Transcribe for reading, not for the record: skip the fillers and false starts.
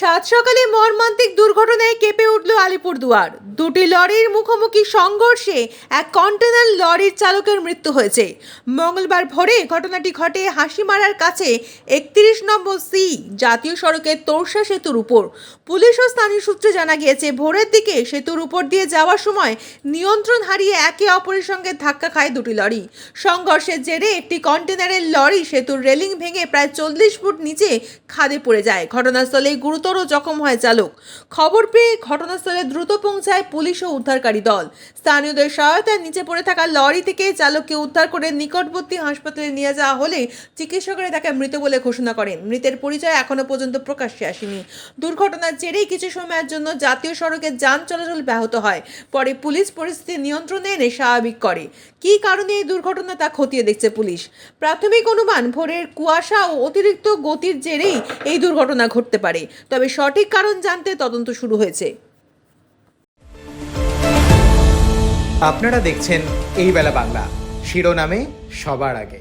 সাত সকালে মর্মান্তিক দুর্ঘটনায় কেঁপে উঠল আলিপুরদুয়ার। দুটি লরির মুখোমুখি সংঘর্ষে এক কন্টেনার লরির চালকের মৃত্যু হয়েছে। মঙ্গলবার ভোরে ঘটনাটি ঘটে হাসিমারার কাছে 31 নম্বর সি জাতীয় সড়কের তোরসা সেতুর উপর। পুলিশ ও স্থানীয় সূত্রে জানা গিয়েছে, ভোরের দিকে সেতুর উপর দিয়ে যাওয়ার সময় নিয়ন্ত্রণ হারিয়ে একে অপরের সঙ্গে ধাক্কা খায় দুটি লরি। সংঘর্ষের জেরে একটি কন্টেনারের লরি সেতুর রেলিং ভেঙে প্রায় 40 ফুট নিচে খাদে পড়ে যায়। ঘটনাস্থলে গুরুতর জখম হয় চালক। খবর পেয়ে ঘটনাস্থলে দ্রুত পৌঁছায় পুলিশ ও উদ্ধারকারী দল। স্থানীয়দের সহায়তায় নিচে পড়ে থাকা লরি থেকে চালককে উদ্ধার করে নিকটবর্তী হাসপাতালে নিয়ে যাওয়া হলে চিকিৎসকেরা তাকে মৃত বলে ঘোষণা করেন। মৃতের পরিচয় এখনো পর্যন্ত প্রকাশ্যে আসেনি। দুর্ঘটনার জেরেই কিছু সময়ের জন্য জাতীয় সড়কে যান চলাচল ব্যাহত হয়। পরে পুলিশ পরিস্থিতি নিয়ন্ত্রণে এনে স্বাভাবিক করে। কী কারণে এই দুর্ঘটনা তা খতিয়ে দেখছে পুলিশ। প্রাথমিক অনুমান, ভোরের কুয়াশা ও অতিরিক্ত গতির জেরেই এই দুর্ঘটনা ঘটতে পারে। তবে সঠিক কারণ জানতে তদন্ত শুরু হয়েছে। আপনারা দেখছেন এই বেলা বাংলা, শিরোনামে সবার আগে।